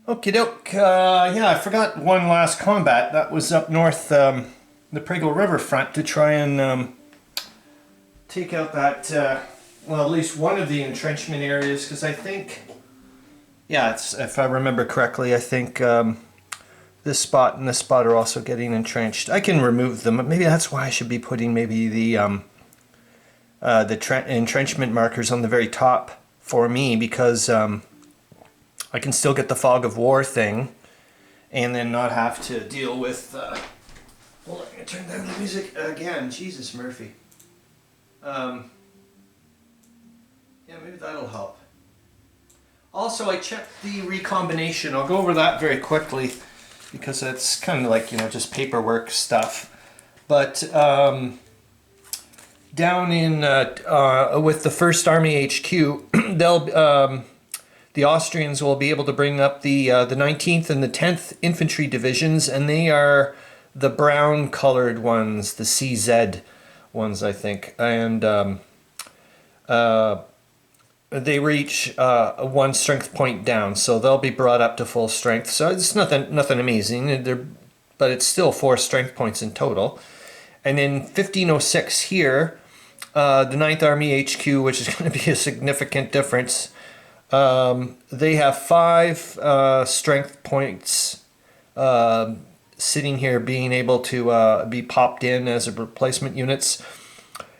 Okie doke. Yeah, I forgot one last combat. That was up north, the Prego River front to try and take out that, well, at least one of the entrenchment areas, because I think, yeah, it's, if I remember correctly, I think this spot and this spot are also getting entrenched. I can remove them, but maybe that's why I should be putting maybe the entrenchment markers on the very top for me, because I can still get the fog of war thing and then not have to deal with hold on, I'm gonna turn down the music again. Jesus, Murphy. Yeah, maybe that'll help. Also, I checked the recombination. I'll go over that very quickly because it's kind of like, you know, just paperwork stuff. But down in with the 1st Army HQ, they'll the Austrians will be able to bring up the 19th and the 10th Infantry Divisions, and they are the brown colored ones, the CZ ones, I think. And they reach 1 strength point down, so they'll be brought up to full strength. So it's nothing amazing, but it's still 4 strength points in total. And in 1506 here, the 9th Army HQ, which is going to be a significant difference, they have 5 strength points sitting here, being able to be popped in as replacement units.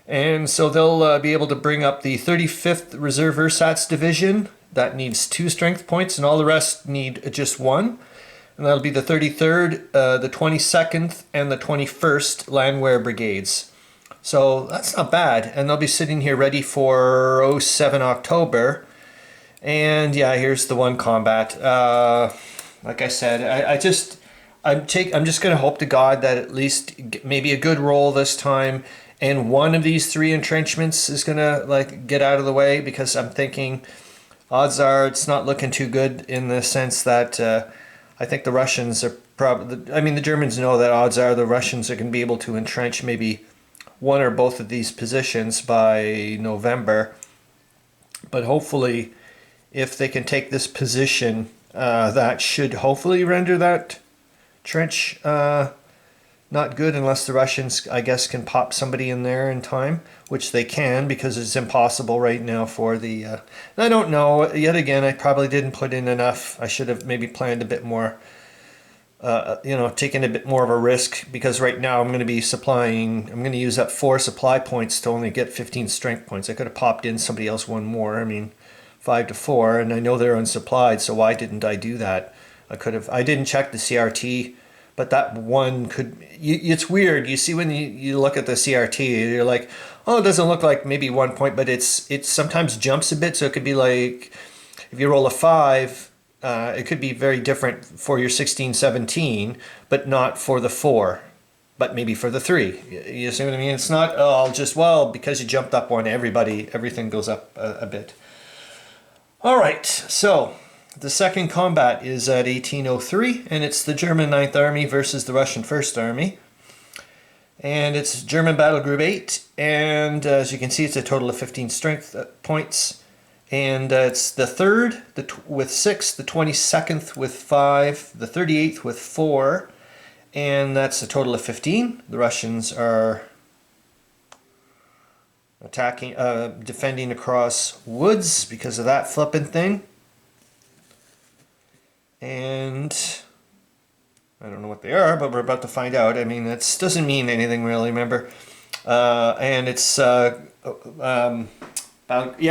And so they'll be able to bring up the 35th Reserve Ersatz Division. That needs 2 strength points, and all the rest need just 1. And that'll be the 33rd, the 22nd, and the 21st Landwehr Brigades. So that's not bad. And they'll be sitting here ready for 07 October. And yeah, here's the one combat. Like I said, I'm just gonna hope to God that at least maybe a good roll this time, and one of these 3 entrenchments is gonna like get out of the way, because I'm thinking odds are it's not looking too good, in the sense that I think the Russians are probably, I mean, the Germans know that odds are the Russians are gonna be able to entrench maybe one or both of these positions by November. But hopefully, if they can take this position, that should hopefully render that trench not good, unless the Russians, I guess, can pop somebody in there in time, which they can, because it's impossible right now for the... I don't know, yet again, I probably didn't put in enough. I should have maybe planned a bit more, you know, taken a bit more of a risk, because right now I'm going to be supplying, I'm going to use up 4 supply points to only get 15 strength points. I could have popped in somebody else one more. I mean, 5 to 4, and I know they're unsupplied, so why didn't I do that? I didn't check the CRT, but that one could, it's weird. You see, when you look at the CRT, you're like, oh, it doesn't look like maybe 1 point, but it sometimes jumps a bit, so it could be like, if you roll a 5, it could be very different for your 16, 17, but not for the 4, but maybe for the 3. You see what I mean? It's not, oh, I'll just, well, because you jumped up one, everything goes up a bit. All right, so the second combat is at 1803, and it's the German 9th Army versus the Russian 1st Army. And it's German Battle Group 8, and as you can see, it's a total of 15 strength points. And it's the 3rd with 6, the 22nd with 5, the 38th with 4, and that's a total of 15. The Russians are attacking, defending across woods because of that flippin' thing. And I don't know what they are, but we're about to find out. I mean, that doesn't mean anything really, remember? And it's yeah,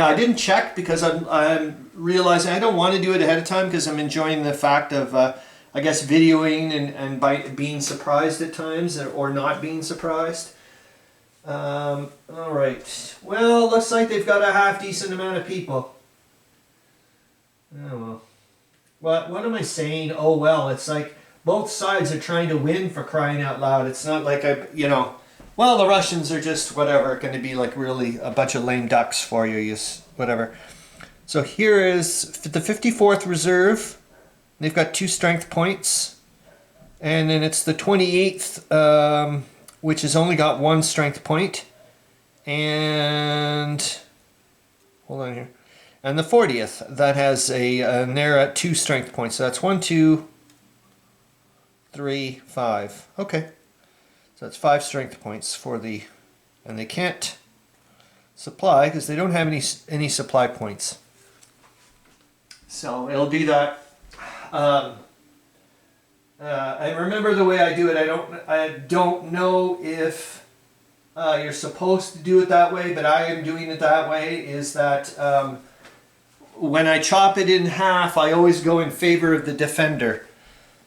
I didn't check because I'm realizing I don't want to do it ahead of time, because I'm enjoying the fact of I guess videoing and by being surprised at times, or not being surprised. All right. Well, looks like they've got a half decent amount of people. Oh well. What am I saying? Oh well, it's like both sides are trying to win, for crying out loud. It's not like you know, well, the Russians are just whatever, going to be like really a bunch of lame ducks for you, whatever. So here is the 54th Reserve. They've got 2 strength points. And then it's the 28th, which has only got 1 strength point. And hold on here. And the 40th, that has and they're at 2 strength points. So that's 1, 2, 3, 5. Okay. So that's 5 strength points for the, and they can't supply because they don't have any supply points. So it'll be that. I remember the way I do it. I don't know if you're supposed to do it that way, but I am doing it that way. Is that when I chop it in half, I always go in favor of the defender.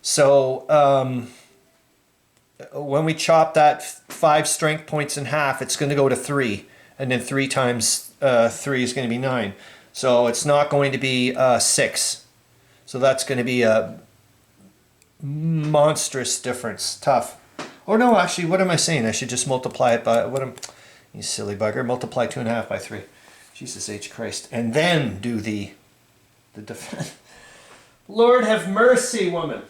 So when we chop that 5 strength points in half, it's going to go to 3, and then 3 times 3 is going to be 9. So it's not going to be 6. So that's going to be a monstrous difference. Tough. Oh no, actually, what am I saying? I should just multiply it by you silly bugger. Multiply 2.5 by 3. Jesus H Christ, and then do the defense. Lord have mercy, woman.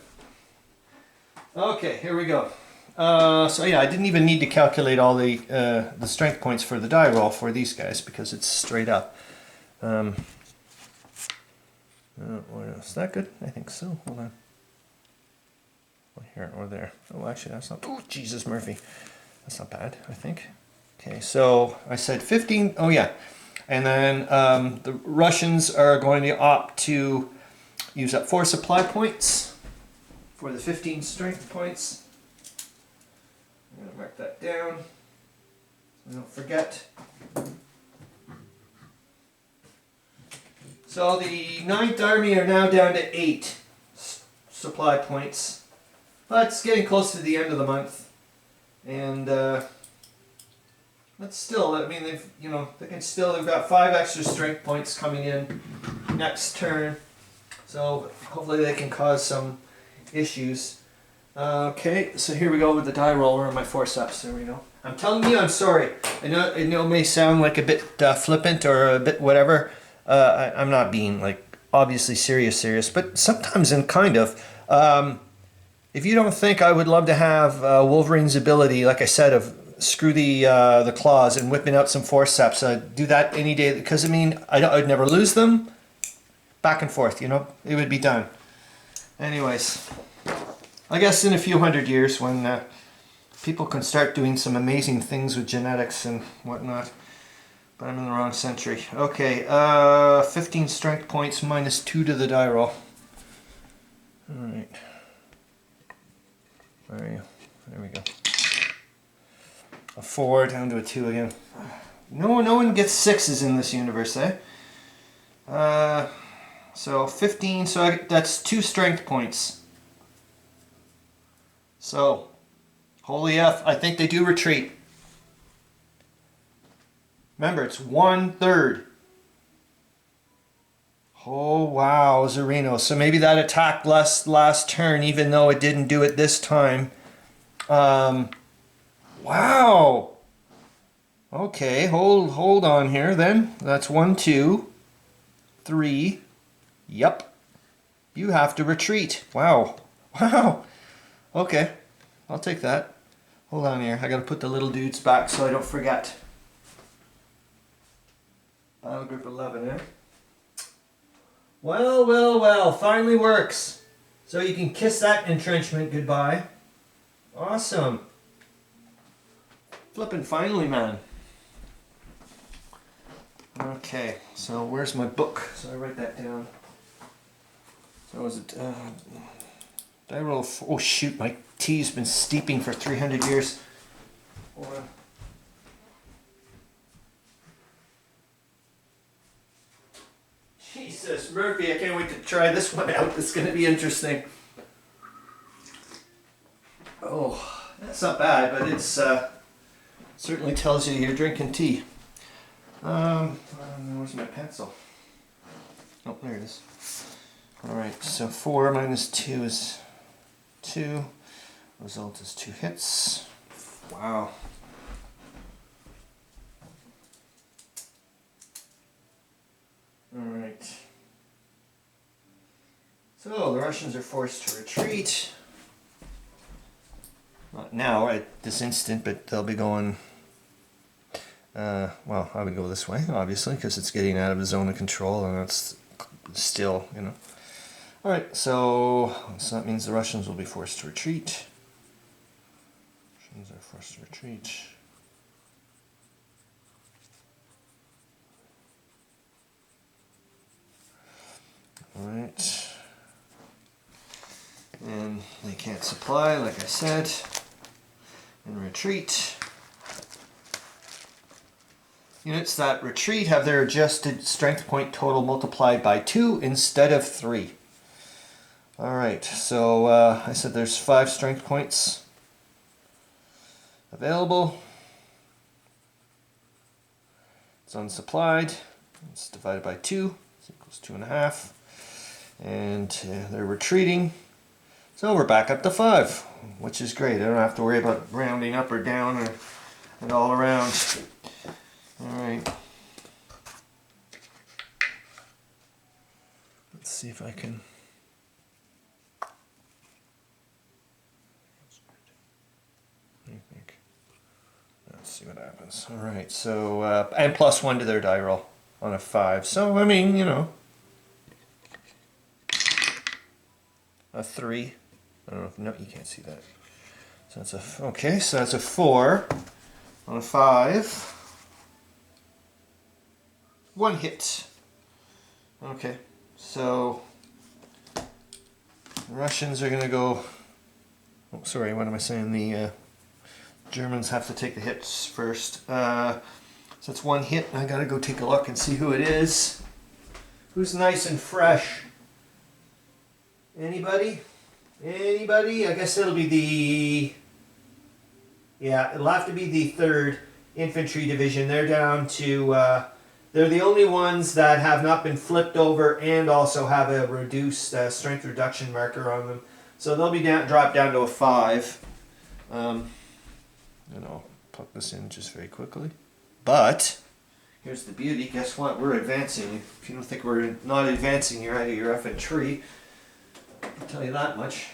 Okay, here we go. So yeah, I didn't even need to calculate all the strength points for the die roll for these guys because it's straight up. Is that good? I think so. Hold on. Here or there. Oh, actually, that's not. Oh, Jesus, Murphy. That's not bad, I think. Okay, so I said 15. Oh, yeah. And then the Russians are going to opt to use up 4 supply points for the 15 strength points. I'm going to mark that down so don't forget. So the 9th Army are now down to 8 supply points. But it's getting close to the end of the month. And but still, I mean, they've got 5 extra strength points coming in next turn. So hopefully they can cause some issues. Okay, so here we go with the die roller on my forceps. There we go. I'm telling you, I'm sorry. I know it may sound like a bit flippant or a bit whatever. I'm not being like obviously serious, but sometimes in kind of. If you don't think I would love to have Wolverine's ability, like I said, of screw the claws and whipping out some forceps, I'd do that any day because I mean I'd never lose them. Back and forth, it would be done. Anyways, I guess in a few hundred years when people can start doing some amazing things with genetics and whatnot. But I'm in the wrong century. Okay, 15 strength points minus 2 to the die roll. All right. There we go. A 4 down to a 2 again. No one gets 6s in this universe, eh? So 15, so that's 2 strength points. So, holy F, I think they do retreat. Remember, it's 1/3. Oh wow, Zorino. So maybe that attacked last turn, even though it didn't do it this time. Wow. Okay, hold on here then. That's 1, 2, 3. Yep. You have to retreat. Wow. Wow. Okay. I'll take that. Hold on here. I gotta put the little dudes back so I don't forget. Battle group 11, eh? Well, finally works. So you can kiss that entrenchment goodbye. Awesome. Flippin' finally, man. Okay, so where's my book? So I write that down. So was it, did I roll, oh shoot, my tea's been steeping for 300 years. Hold on. Jesus, Murphy, I can't wait to try this one out. It's going to be interesting. Oh, that's not bad, but it's certainly tells you you're drinking tea. Where's my pencil? Oh, there it is. Alright, so 4 minus 2 is 2. Result is 2 hits. Wow. Alright. So the Russians are forced to retreat. Not now, at this instant, but they'll be going Well, I would go this way, obviously, because it's getting out of the zone of control, and it's still, you know. All right, so that means the Russians will be forced to retreat. Russians are forced to retreat. All right. And they can't supply, like I said, and retreat. Units that retreat have their adjusted strength point total multiplied by 2 instead of 3. Alright, so I said there's 5 strength points available. It's unsupplied. It's divided by 2. So it equals 2.5. And they're retreating. So we're back up to 5, which is great. I don't have to worry about rounding up or down and all around. Alright. Let's see if I can... What do you think? Let's see what happens. Alright, so... and +1 to their die roll on a 5. So, I mean, you know... A 3. I don't know if... No, you can't see that. So that's a... Okay, so that's a 4 on a 5. 1 hit. Okay, so the Russians are going to go... Oh, sorry, what am I saying? The Germans have to take the hits first. So it's 1 hit. I got to go take a look and see who it is. Who's nice and fresh? Anybody? Anybody? I guess it'll be the... Yeah, it'll have to be the 3rd Infantry Division. They're down to... They're the only ones that have not been flipped over and also have a reduced strength reduction marker on them. So they'll be dropped down to a 5. And I'll plug this in just very quickly. But, here's the beauty. Guess what? We're advancing. If you don't think we're not advancing, you're out of your effing tree. I'll tell you that much.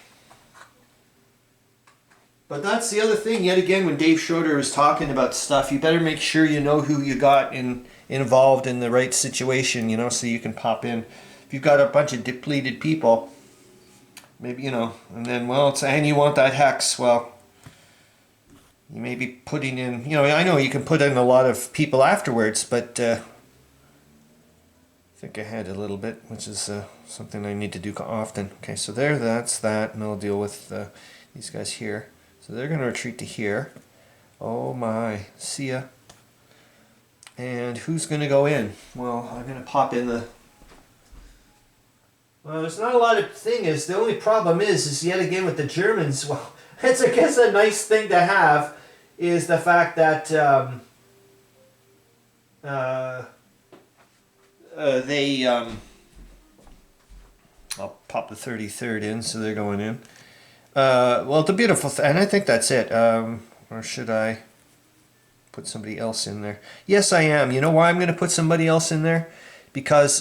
But that's the other thing. Yet again, when Dave Schroeder is talking about stuff, you better make sure you know who you got involved in the right situation, you know, so you can pop in. If you've got a bunch of depleted people, maybe, you know, and then, well, and you want that hex, well, you may be putting in, you know, I know you can put in a lot of people afterwards, but think ahead a little bit, which is something I need to do often. Okay, so there, that's that, and I'll deal with these guys here. So they're going to retreat to here. Oh my, see ya. And who's going to go in? Well, I'm going to pop in the... Well, there's not a lot of thing is. The only problem is yet again with the Germans, well, it's I guess a nice thing to have is the fact that I'll pop the 33rd in, so they're going in. Well, the beautiful thing, and I think that's it. Or should I put somebody else in there? Yes, I am. You know why I'm going to put somebody else in there? Because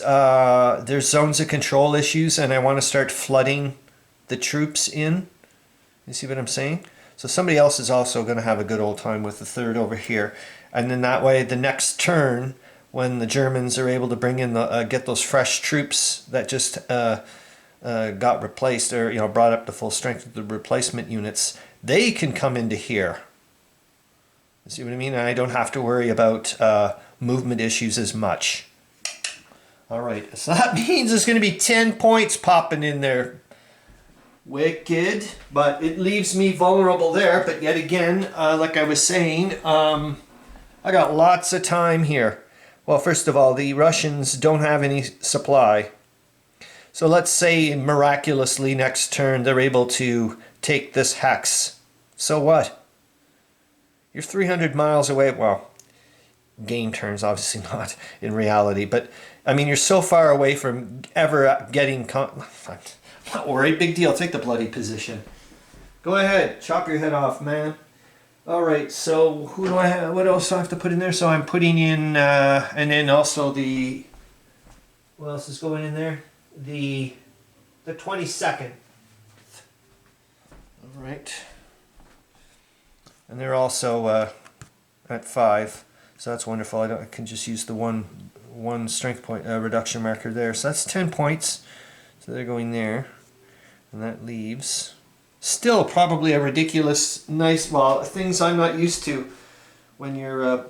there's zones of control issues, and I want to start flooding the troops in. You see what I'm saying? So somebody else is also going to have a good old time with the 3rd over here. And then that way, the next turn, when the Germans are able to bring in the get those fresh troops that just got replaced, or brought up to full strength of the replacement units, they can come into here. You see what I mean? And I don't have to worry about movement issues as much. All right, so that means there's going to be 10 points popping in there. Wicked, but it leaves me vulnerable there. But yet again, like I was saying, I got lots of time here. Well, first of all, the Russians don't have any supply. So let's say miraculously next turn they're able to take this hex. So what? You're 300 miles away. Well, game turns, obviously not in reality. But, I mean, you're so far away from ever getting... I'm not worried. Big deal. Take the bloody position. Go ahead. Chop your head off, man. All right, so who do I have? What else do I have to put in there? So I'm putting in, and then also the... What else is going in there? The 22nd. All right. And they're also at 5. So that's wonderful. I can just use the one strength point reduction marker there. So that's 10 points. So they're going there. And that leaves still probably a ridiculous nice, well, things I'm not used to when you're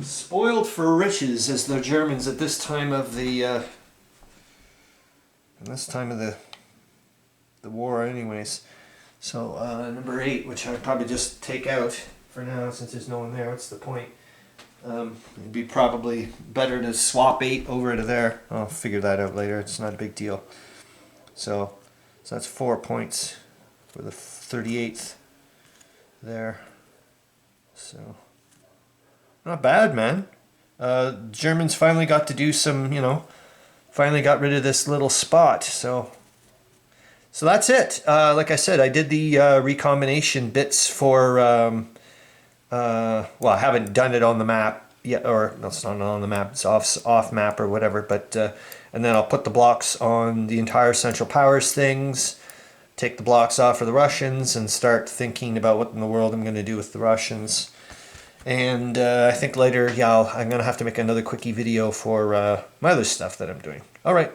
spoiled for riches, as the Germans at this time of the war anyways. So number 8, which I'd probably just take out for now since there's no one there. What's the point? It'd be probably better to swap 8 over to there. I'll figure that out later. It's not a big deal. So that's 4 points for the 38th there. So not bad, man. Germans finally got to do some, finally got rid of this little spot. So that's it. Like I said, I did the recombination bits for, well, I haven't done it on the map yet, or no, it's not on the map, it's off map or whatever, but, and then I'll put the blocks on the entire Central Powers things, take the blocks off for the Russians, and start thinking about what in the world I'm going to do with the Russians. And I think later, yeah, I'm going to have to make another quickie video for my other stuff that I'm doing. All right.